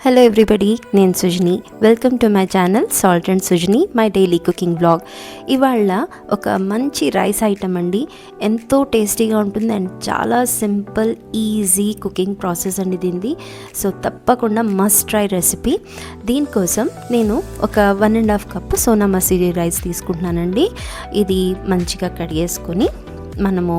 Hello everybody, నేను Sujani. Welcome to my channel salt and Sujani, my daily cooking blog. ఇవాళ ఒక మంచి రైస్ ఐటమ్ అండి. ఎంతో టేస్టీగా ఉంటుంది అండ్ చాలా సింపుల్ ఈజీ కుకింగ్ ప్రాసెస్ అండి దీనిది. సో తప్పకుండా మస్ట్ ట్రై రెసిపీ. దీనికోసం నేను ఒక 1.5 కప్ సోనా మసూరి రైస్ తీసుకుంటున్నానండి. ఇది మంచిగా కడిగేసుకొని మనము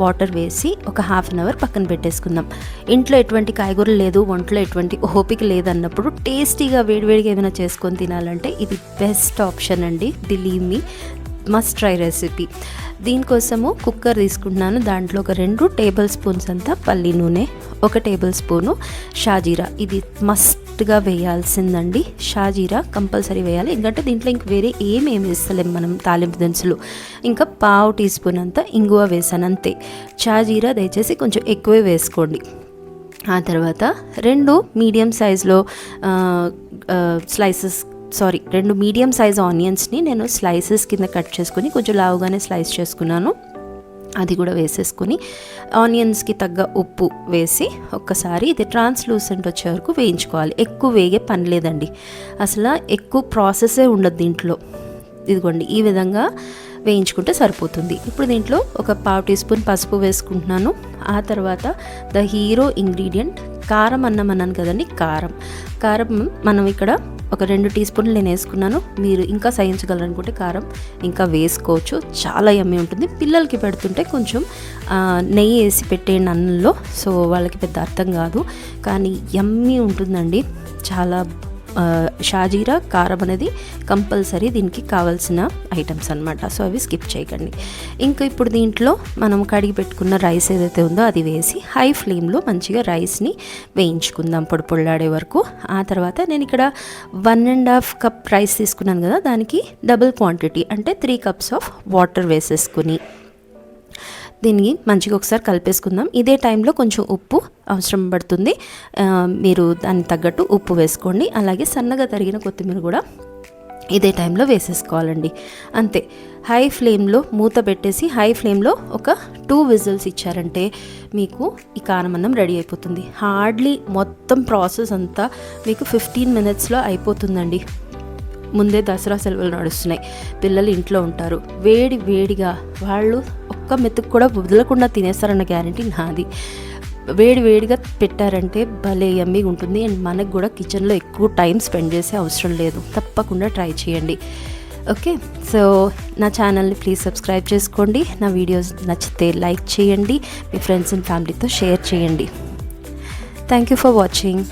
వాటర్ వేసి ఒక హాఫ్ అన్ అవర్ పక్కన పెట్టేసుకుందాం. ఇంట్లో ఎటువంటి కాయగూరలు లేదు, ఒంట్లో ఎటువంటి ఓపిక లేదన్నప్పుడు టేస్టీగా వేడివేడిగా ఏమైనా చేసుకొని తినాలంటే ఇది బెస్ట్ ఆప్షన్ అండి. Believe me, must try recipe. దీనికోసము కుక్కర్ తీసుకుంటున్నాను. దాంట్లో ఒక 2 టేబుల్ స్పూన్స్ అంతా పల్లి నూనె, 1 టేబుల్ స్పూను షాజీరా. ఇది మస్ట్గా వేయాల్సిందండి. షాజీరా కంపల్సరీ వేయాలి, ఎందుకంటే దీంట్లో ఇంక వేరే ఏమేమి వేస్తలేం మనం తాలింపు దినుసులు. ఇంకా 1/2 టీ స్పూన్ అంతా ఇంగువ వేసాను అంతే. షాజీరా దయచేసి కొంచెం ఎక్కువే వేసుకోండి. ఆ తర్వాత 2 మీడియం సైజులో 2 మీడియం సైజ్ ఆనియన్స్ని నేను స్లైసెస్ కింద కట్ చేసుకొని కొంచెం లావుగానే స్లైస్ చేసుకున్నాను. అది కూడా వేసేసుకొని ఆనియన్స్కి తగ్గ ఉప్పు వేసి ఒక్కసారి ఇది ట్రాన్స్లూసెంట్ వచ్చే వరకు వేయించుకోవాలి. ఎక్కువ వేగే పని లేదండి, అసలు ఎక్కువ ప్రాసెసే ఉండదు దీంట్లో. ఇదిగోండి, ఈ విధంగా వేయించుకుంటే సరిపోతుంది. ఇప్పుడు దీంట్లో ఒక 1/2 టీ స్పూన్ పసుపు వేసుకుంటున్నాను. ఆ తర్వాత ద హీరో ఇంగ్రీడియంట్ కారం అన్నాను కదండి. కారం మనం ఇక్కడ ఒక 2 టీ స్పూన్లు నేను వేసుకున్నాను. మీరు ఇంకా సహించగలరనుకుంటే కారం ఇంకా వేసుకోవచ్చు. చాలా యమ్మీ ఉంటుంది. పిల్లలకి పెడుతుంటే కొంచెం నెయ్యి వేసి పెట్టేయండి అన్నంలో, సో వాళ్ళకి పెద్ద అర్థం కాదు, కానీ యమ్మీ ఉంటుందండి. చాలా షాజీరా, కారం అనేది కంపల్సరీ దీనికి కావాల్సిన ఐటమ్స్ అనమాట. సో అవి స్కిప్ చేయకండి. ఇంకా ఇప్పుడు దీంట్లో మనం కడిగి పెట్టుకున్న రైస్ ఏదైతే ఉందో అది వేసి హై ఫ్లేమ్లో మంచిగా రైస్ని వేయించుకుందాం పొడిపొడిలాడే వరకు. ఆ తర్వాత నేను ఇక్కడ 1.5 కప్ రైస్ తీసుకున్నాను కదా, దానికి డబుల్ క్వాంటిటీ అంటే 3 కప్స్ ఆఫ్ వాటర్ వేసేసుకుని దీన్ని మంచిగా ఒకసారి కలిపేసుకుందాం. ఇదే టైంలో కొంచెం ఉప్పు అవసరం పడుతుంది, మీరు దానికి తగ్గట్టు ఉప్పు వేసుకోండి. అలాగే సన్నగా తరిగిన కొత్తిమీర కూడా ఇదే టైంలో వేసేసుకోవాలండి. అంతే. హై ఫ్లేమ్లో మూత పెట్టేసి హై ఫ్లేమ్లో ఒక 2 విజిల్స్ ఇచ్చారంటే మీకు ఈ కారం అన్నం రెడీ అయిపోతుంది. హార్డ్లీ మొత్తం ప్రాసెస్ అంతా మీకు 15 మినిట్స్లో అయిపోతుందండి. ముందే దసరా సెలవులు నడుస్తున్నాయి, పిల్లలు ఇంట్లో ఉంటారు, వేడిగా వాళ్ళు ఒక్క మెతుకు కూడా వదలకుండా తినేస్తారన్న గ్యారంటీ నాది. వేడిగా పెట్టారంటే భలే యమ్మీగా ఉంటుంది. అండ్ మనకు కూడా కిచెన్లో ఎక్కువ టైం స్పెండ్ చేసే అవసరం లేదు. తప్పకుండా ట్రై చేయండి. ఓకే, సో నా ఛానల్ని ప్లీజ్ సబ్స్క్రైబ్ చేసుకోండి. నా వీడియోస్ నచ్చితే లైక్ చేయండి, మీ ఫ్రెండ్స్ అండ్ ఫ్యామిలీతో షేర్ చేయండి. Thank you for watching.